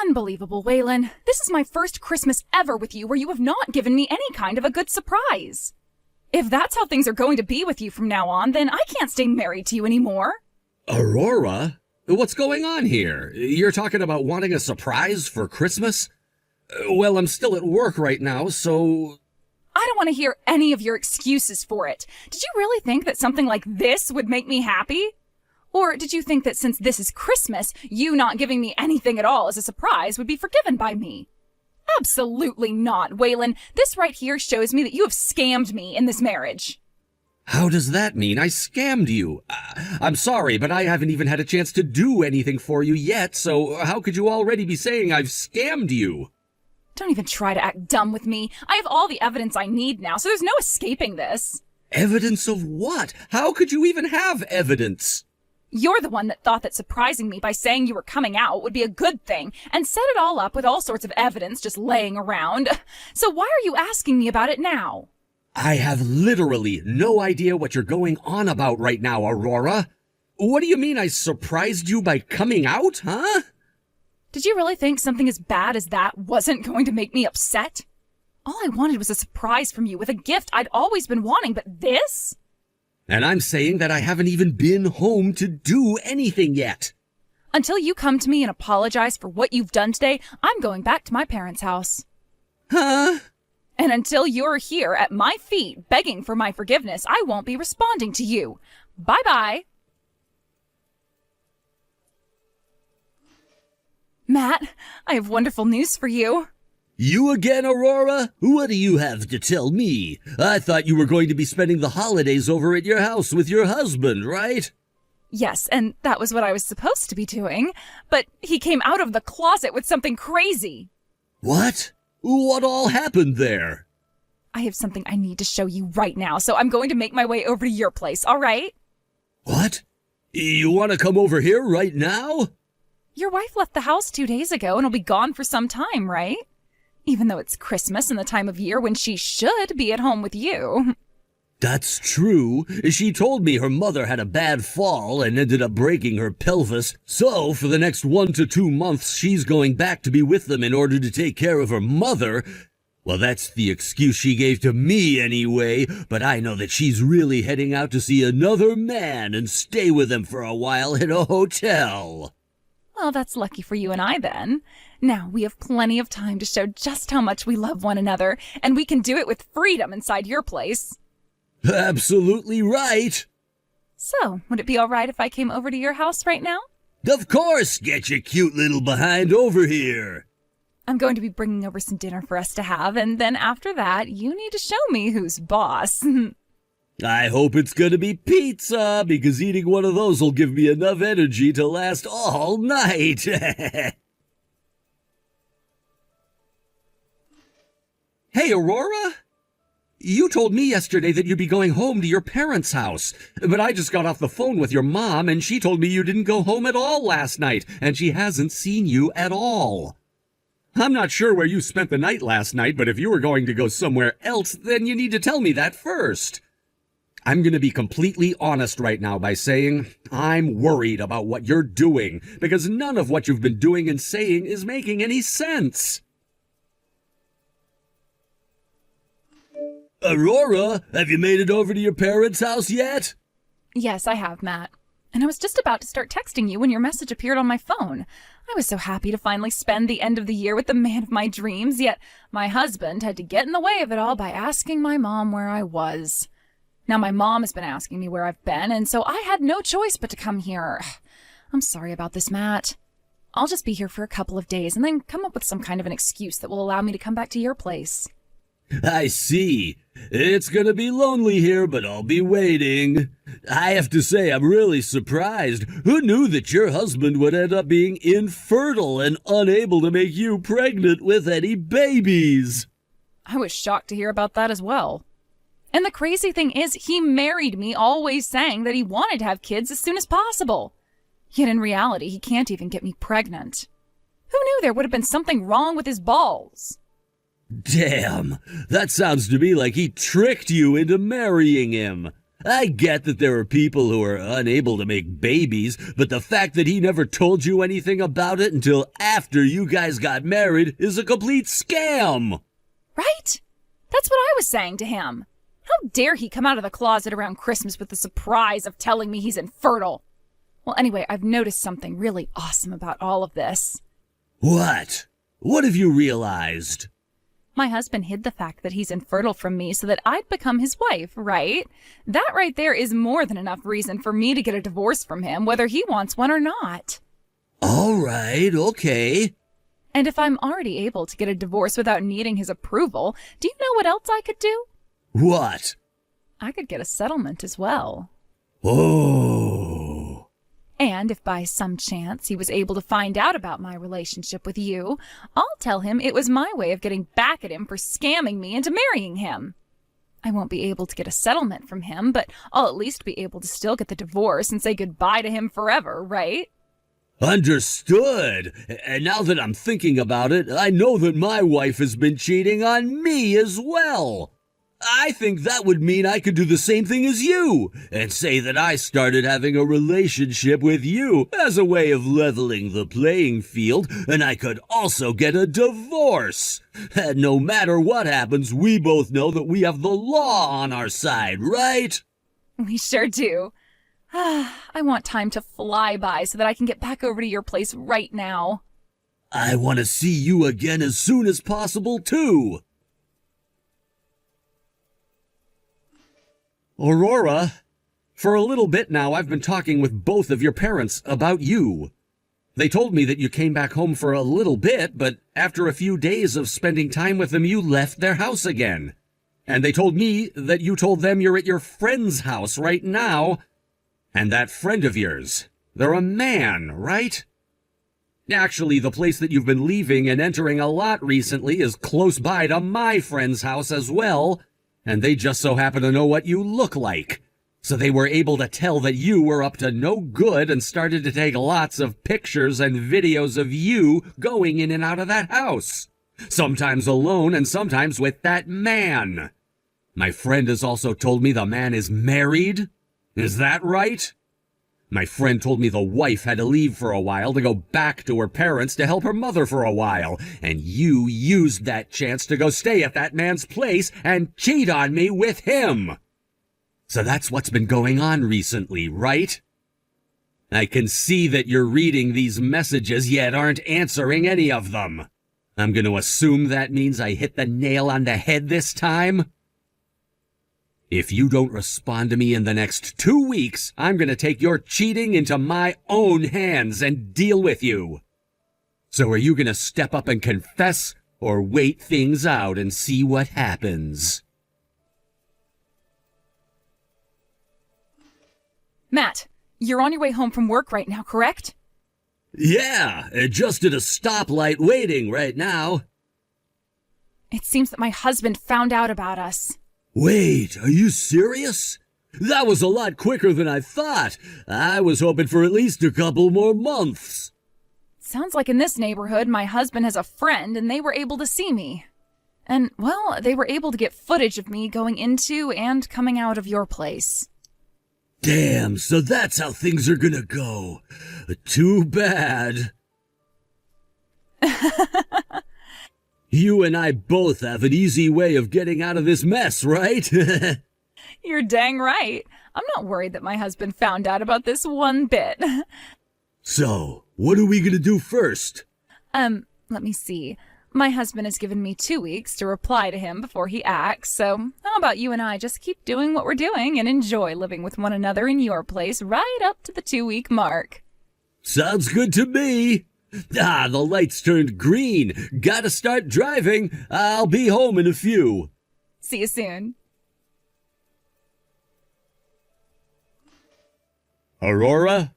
Unbelievable, Waylon. This is my first Christmas ever with you where you have not given me any kind of a good surprise. If that's how things are going to be with you from now on, then I can't stay married to you anymore. Aurora? What's going on here? You're talking about wanting a surprise for Christmas? Well, I'm still at work right now, so... I don't want to hear any of your excuses for it. Did you really think that something like this would make me happy? Or did you think that since this is Christmas, you not giving me anything at all as a surprise would be forgiven by me? Absolutely not, Waylon. This right here shows me that you have scammed me in this marriage. How does that mean I scammed you? I'm sorry, but I haven't even had a chance to do anything for you yet, so how could you already be saying I've scammed you? Don't even try to act dumb with me. I have all the evidence I need now, so there's no escaping this. Evidence of what? How could you even have evidence? You're the one that thought that surprising me by saying you were coming out would be a good thing, and set it all up with all sorts of evidence just laying around. So why are you asking me about it now? I have literally no idea what you're going on about right now, Aurora. What do you mean I surprised you by coming out, huh? Did you really think something as bad as that wasn't going to make me upset? All I wanted was a surprise from you with a gift I'd always been wanting, but this? And I'm saying that I haven't even been home to do anything yet. Until you come to me and apologize for what you've done today, I'm going back to my parents' house. Huh? And until you're here at my feet begging for my forgiveness, I won't be responding to you. Bye-bye. Matt, I have wonderful news for you. You again, Aurora? What do you have to tell me? I thought you were going to be spending the holidays over at your house with your husband, right? Yes, and that was what I was supposed to be doing. But he came out of the closet with something crazy. What? What all happened there? I have something I need to show you right now, so I'm going to make my way over to your place, all right? What? You want to come over here right now? Your wife left the house 2 days ago and will be gone for some time, right? Even though it's Christmas and the time of year when she should be at home with you. That's true. She told me her mother had a bad fall and ended up breaking her pelvis. So, for the next 1 to 2 months, she's going back to be with them in order to take care of her mother. Well, that's the excuse she gave to me anyway, but I know that she's really heading out to see another man and stay with him for a while in a hotel. Well, that's lucky for you and I, then. Now, we have plenty of time to show just how much we love one another, and we can do it with freedom inside your place. Absolutely right. So, would it be all right if I came over to your house right now? Of course, get your cute little behind over here. I'm going to be bringing over some dinner for us to have, and then after that, you need to show me who's boss. I hope it's gonna be pizza, because eating one of those will give me enough energy to last all night. Hey, Aurora? You told me yesterday that you'd be going home to your parents' house, but I just got off the phone with your mom, and she told me you didn't go home at all last night, and she hasn't seen you at all. I'm not sure where you spent the night last night, but if you were going to go somewhere else, then you need to tell me that first. I'm going to be completely honest right now by saying I'm worried about what you're doing, because none of what you've been doing and saying is making any sense. Aurora, have you made it over to your parents' house yet? Yes, I have, Matt. And I was just about to start texting you when your message appeared on my phone. I was so happy to finally spend the end of the year with the man of my dreams, yet my husband had to get in the way of it all by asking my mom where I was. Now my mom has been asking me where I've been, and so I had no choice but to come here. I'm sorry about this, Matt. I'll just be here for a couple of days and then come up with some kind of an excuse that will allow me to come back to your place. I see. It's gonna be lonely here, but I'll be waiting. I have to say, I'm really surprised. Who knew that your husband would end up being infertile and unable to make you pregnant with any babies? I was shocked to hear about that as well. And the crazy thing is, he married me always saying that he wanted to have kids as soon as possible. Yet in reality, he can't even get me pregnant. Who knew there would have been something wrong with his balls? Damn, that sounds to me like he tricked you into marrying him. I get that there are people who are unable to make babies, but the fact that he never told you anything about it until after you guys got married is a complete scam. Right? That's what I was saying to him. How dare he come out of the closet around Christmas with the surprise of telling me he's infertile? Well, anyway, I've noticed something really awesome about all of this. What? What have you realized? My husband hid the fact that he's infertile from me so that I'd become his wife, right? That right there is more than enough reason for me to get a divorce from him, whether he wants one or not. All right, okay. And if I'm already able to get a divorce without needing his approval, do you know what else I could do? What? I could get a settlement as well. Oh. And if by some chance he was able to find out about my relationship with you, I'll tell him it was my way of getting back at him for scamming me into marrying him. I won't be able to get a settlement from him, but I'll at least be able to still get the divorce and say goodbye to him forever, right? Understood. And now that I'm thinking about it, I know that my wife has been cheating on me as well. I think that would mean I could do the same thing as you and say that I started having a relationship with you as a way of leveling the playing field, and I could also get a divorce. And no matter what happens, we both know that we have the law on our side, right? We sure do. I want time to fly by so that I can get back over to your place right now. I want to see you again as soon as possible, too. Aurora, for a little bit now I've been talking with both of your parents about you. They told me that you came back home for a little bit, but after a few days of spending time with them, you left their house again. And they told me that you told them you're at your friend's house right now. And that friend of yours, they're a man, right? Actually, the place that you've been leaving and entering a lot recently is close by to my friend's house as well, and they just so happen to know what you look like. So they were able to tell that you were up to no good and started to take lots of pictures and videos of you going in and out of that house. Sometimes alone and sometimes with that man. My friend has also told me the man is married. Is that right? My friend told me the wife had to leave for a while to go back to her parents to help her mother for a while, and you used that chance to go stay at that man's place and cheat on me with him. So that's what's been going on recently, right? I can see that you're reading these messages yet aren't answering any of them. I'm going to assume that means I hit the nail on the head this time. If you don't respond to me in the next 2 weeks, I'm going to take your cheating into my own hands and deal with you. So are you going to step up and confess, or wait things out and see what happens? Matt, you're on your way home from work right now, correct? Yeah, just at a stoplight waiting right now. It seems that my husband found out about us. Wait, are you serious? That was a lot quicker than I thought. I was hoping for at least a couple more months. Sounds like in this neighborhood, my husband has a friend and they were able to see me. And, well, they were able to get footage of me going into and coming out of your place. Damn, so that's how things are gonna go. Too bad. You and I both have an easy way of getting out of this mess, right? You're dang right. I'm not worried that my husband found out about this one bit. So, what are we gonna do first? Let me see. My husband has given me 2 weeks to reply to him before he acts, so how about you and I just keep doing what we're doing and enjoy living with one another in your place right up to the 2-week mark? Sounds good to me. Ah, the lights turned green. Gotta start driving. I'll be home in a few. See you soon. Aurora?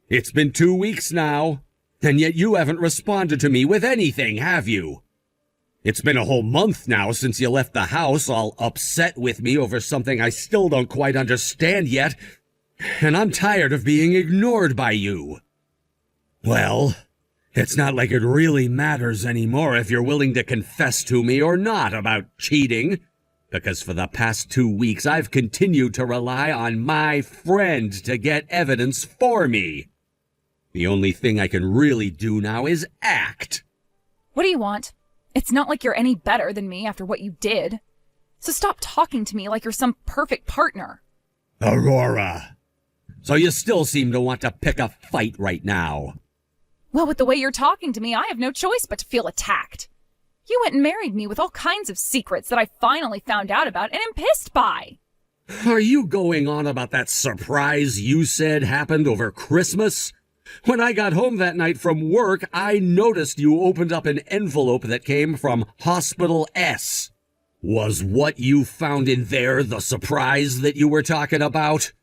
It's been 2 weeks now, and yet you haven't responded to me with anything, have you? It's been a whole month now since you left the house, all upset with me over something I still don't quite understand yet, and I'm tired of being ignored by you. Well, it's not like it really matters anymore if you're willing to confess to me or not about cheating. Because for the past 2 weeks, I've continued to rely on my friend to get evidence for me. The only thing I can really do now is act. What do you want? It's not like you're any better than me after what you did. So stop talking to me like you're some perfect partner. Aurora! So you still seem to want to pick a fight right now. Well, with the way you're talking to me, I have no choice but to feel attacked. You went and married me with all kinds of secrets that I finally found out about and am pissed by. Are you going on about that surprise you said happened over Christmas? When I got home that night from work, I noticed you opened up an envelope that came from Hospital S. Was what you found in there the surprise that you were talking about?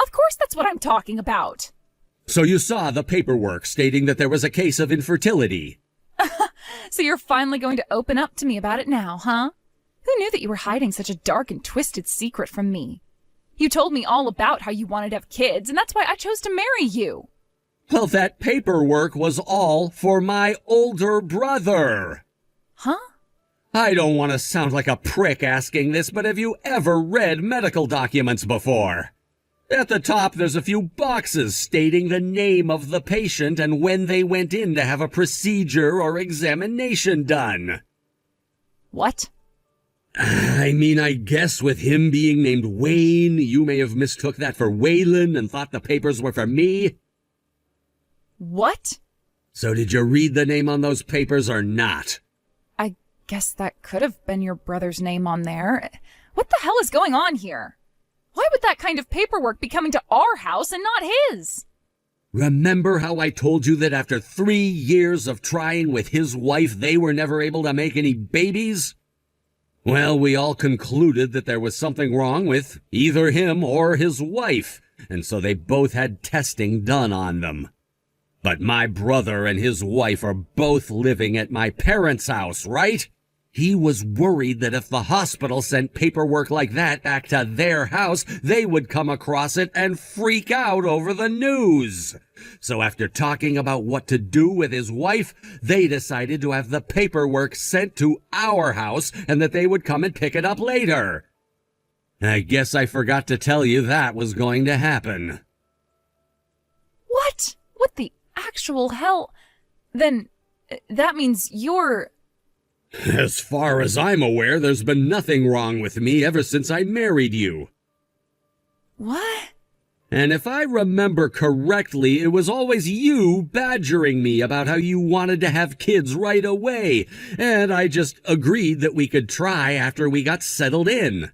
Of course that's what I'm talking about. So you saw the paperwork stating that there was a case of infertility. So you're finally going to open up to me about it now, huh? Who knew that you were hiding such a dark and twisted secret from me? You told me all about how you wanted to have kids, and that's why I chose to marry you. Well, that paperwork was all for my older brother. Huh? I don't want to sound like a prick asking this, but have you ever read medical documents before? At the top, there's a few boxes stating the name of the patient and when they went in to have a procedure or examination done. What? I guess with him being named Wayne, you may have mistook that for Waylon and thought the papers were for me. What? So did you read the name on those papers or not? I guess that could have been your brother's name on there. What the hell is going on here? Why would that kind of paperwork be coming to our house and not his? Remember how I told you that after 3 years of trying with his wife, they were never able to make any babies? Well, we all concluded that there was something wrong with either him or his wife, and so they both had testing done on them. But my brother and his wife are both living at my parents' house, right? He was worried that if the hospital sent paperwork like that back to their house, they would come across it and freak out over the news. So after talking about what to do with his wife, they decided to have the paperwork sent to our house and that they would come and pick it up later. I guess I forgot to tell you that was going to happen. What? What the actual hell? Then that means you're... As far as I'm aware, there's been nothing wrong with me ever since I married you. What? And if I remember correctly, it was always you badgering me about how you wanted to have kids right away, and I just agreed that we could try after we got settled in.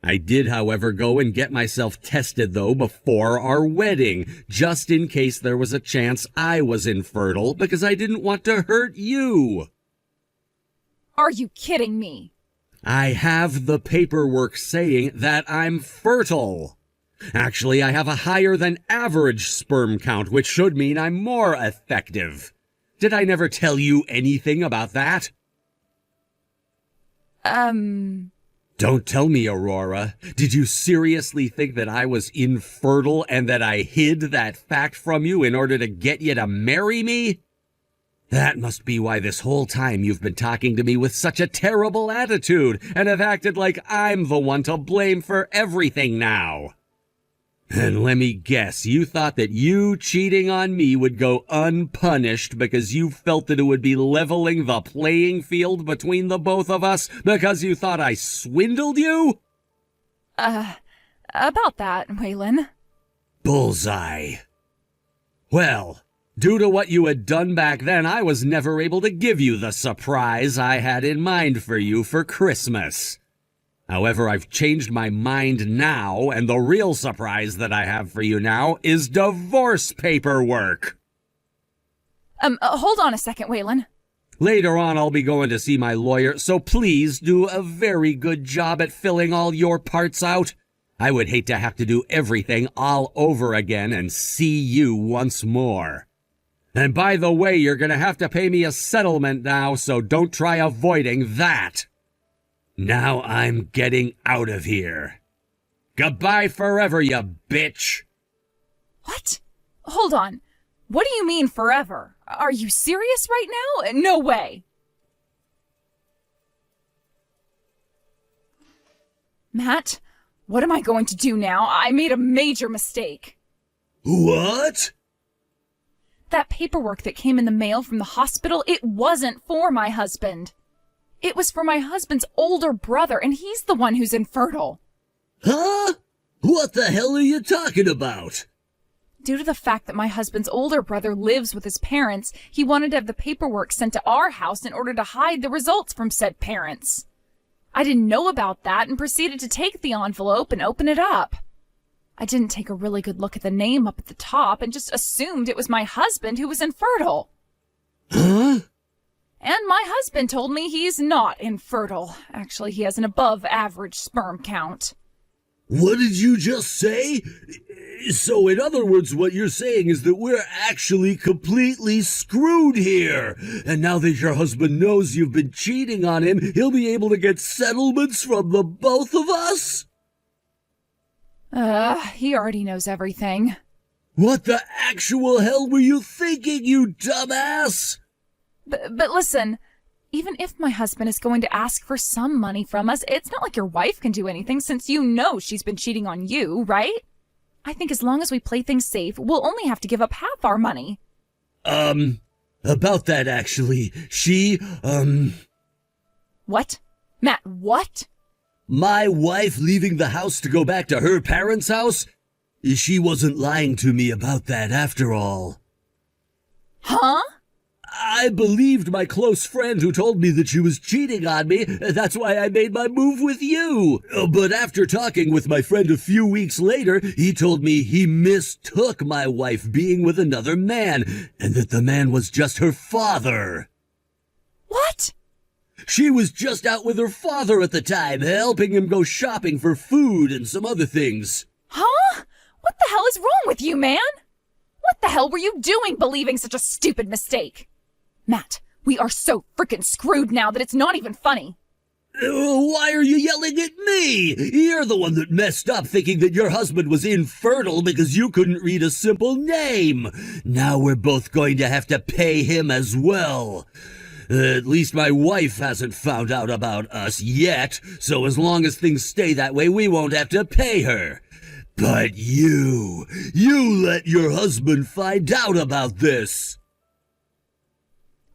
I did, however, go and get myself tested, though, before our wedding, just in case there was a chance I was infertile, because I didn't want to hurt you. Are you kidding me? I have the paperwork saying that I'm fertile. Actually, I have a higher than average sperm count, which should mean I'm more effective. Did I never tell you anything about that? Don't tell me, Aurora. Did you seriously think that I was infertile and that I hid that fact from you in order to get you to marry me? That must be why this whole time you've been talking to me with such a terrible attitude and have acted like I'm the one to blame for everything now. And let me guess, you thought that you cheating on me would go unpunished because you felt that it would be leveling the playing field between the both of us because you thought I swindled you? About that, Waylon. Bullseye. Well, due to what you had done back then, I was never able to give you the surprise I had in mind for you for Christmas. However, I've changed my mind now, and the real surprise that I have for you now is divorce paperwork. Hold on a second, Waylon. Later on, I'll be going to see my lawyer, so please do a very good job at filling all your parts out. I would hate to have to do everything all over again and see you once more. And by the way, you're going to have to pay me a settlement now, so don't try avoiding that. Now I'm getting out of here. Goodbye forever, you bitch. What? Hold on. What do you mean forever? Are you serious right now? No way. Matt, what am I going to do now? I made a major mistake. What? That paperwork that came in the mail from the hospital, it wasn't for my husband. It was for my husband's older brother, and he's the one who's infertile. Huh? What the hell are you talking about? Due to the fact that my husband's older brother lives with his parents, he wanted to have the paperwork sent to our house in order to hide the results from said parents. I didn't know about that and proceeded to take the envelope and open it up. I didn't take a really good look at the name up at the top and just assumed it was my husband who was infertile. Huh? And my husband told me he's not infertile. Actually, he has an above-average sperm count. What did you just say? So in other words, what you're saying is that we're actually completely screwed here. And now that your husband knows you've been cheating on him, he'll be able to get settlements from the both of us? He already knows everything. What the actual hell were you thinking, you dumbass? But listen, even if my husband is going to ask for some money from us, it's not like your wife can do anything since you know she's been cheating on you, right? I think as long as we play things safe, we'll only have to give up half our money. About that actually, What? Matt, what? My wife leaving the house to go back to her parents' house? She wasn't lying to me about that after all. Huh? I believed my close friend who told me that she was cheating on me. That's why I made my move with you. But after talking with my friend a few weeks later, he told me he mistook my wife being with another man, and that the man was just her father. What? She was just out with her father at the time, helping him go shopping for food and some other things. Huh? What the hell is wrong with you, man? What the hell were you doing believing such a stupid mistake? Matt, we are so frickin' screwed now that it's not even funny. Why are you yelling at me? You're the one that messed up thinking that your husband was infertile because you couldn't read a simple name. Now we're both going to have to pay him as well. At least my wife hasn't found out about us yet, so as long as things stay that way, we won't have to pay her. But you let your husband find out about this.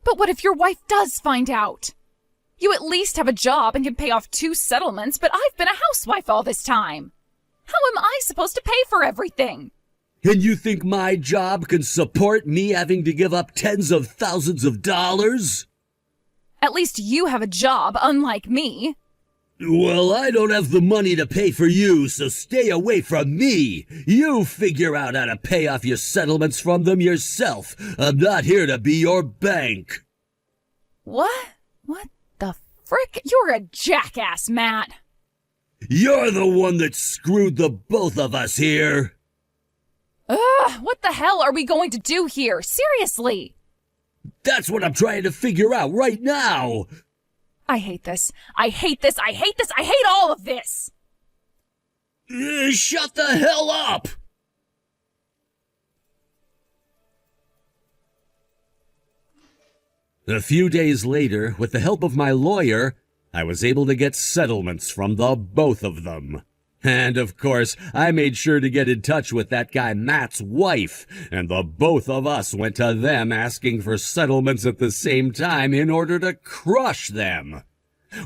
But what if your wife does find out? You at least have a job and can pay off 2 settlements, but I've been a housewife all this time. How am I supposed to pay for everything? And you think my job can support me having to give up tens of thousands of dollars? At least you have a job, unlike me. Well, I don't have the money to pay for you, so stay away from me. You figure out how to pay off your settlements from them yourself. I'm not here to be your bank. What? What the frick? You're a jackass, Matt. You're the one that screwed the both of us here. What the hell are we going to do here? Seriously. That's what I'm trying to figure out right now. I hate this. I hate this. I hate this. I hate all of this. Shut the hell up! A few days later, with the help of my lawyer, I was able to get settlements from the both of them. And of course, I made sure to get in touch with that guy Matt's wife, and the both of us went to them asking for settlements at the same time in order to crush them.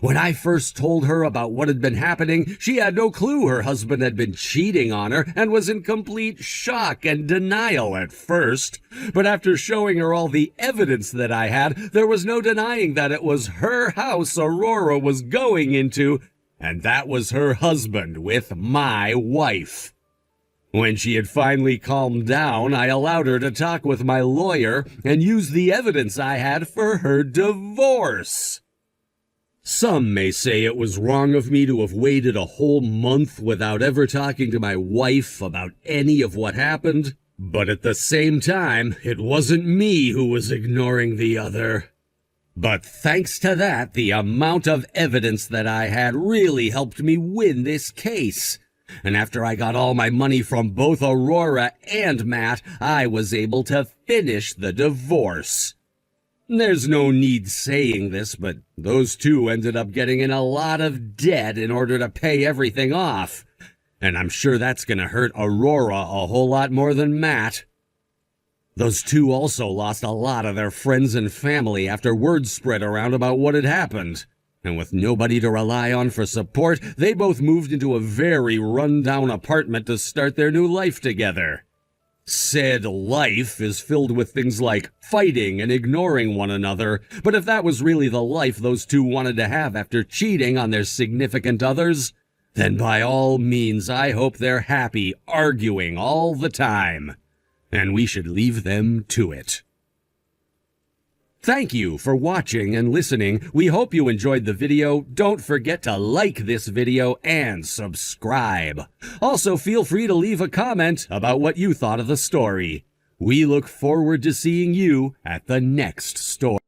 When I first told her about what had been happening, she had no clue her husband had been cheating on her and was in complete shock and denial at first. But after showing her all the evidence that I had, there was no denying that it was her house Aurora was going into, and that was her husband with my wife. When she had finally calmed down, I allowed her to talk with my lawyer and use the evidence I had for her divorce. Some may say it was wrong of me to have waited a whole month without ever talking to my wife about any of what happened, but at the same time, it wasn't me who was ignoring the other. But thanks to that, the amount of evidence that I had really helped me win this case. And after I got all my money from both Aurora and Matt, I was able to finish the divorce. There's no need saying this, but those two ended up getting in a lot of debt in order to pay everything off. And I'm sure that's gonna hurt Aurora a whole lot more than Matt. Those two also lost a lot of their friends and family after word spread around about what had happened. And with nobody to rely on for support, they both moved into a very run-down apartment to start their new life together. Said life is filled with things like fighting and ignoring one another, but if that was really the life those two wanted to have after cheating on their significant others, then by all means I hope they're happy arguing all the time. And we should leave them to it. Thank you for watching and listening. We hope you enjoyed the video. Don't forget to like this video and subscribe. Also, feel free to leave a comment about what you thought of the story. We look forward to seeing you at the next story.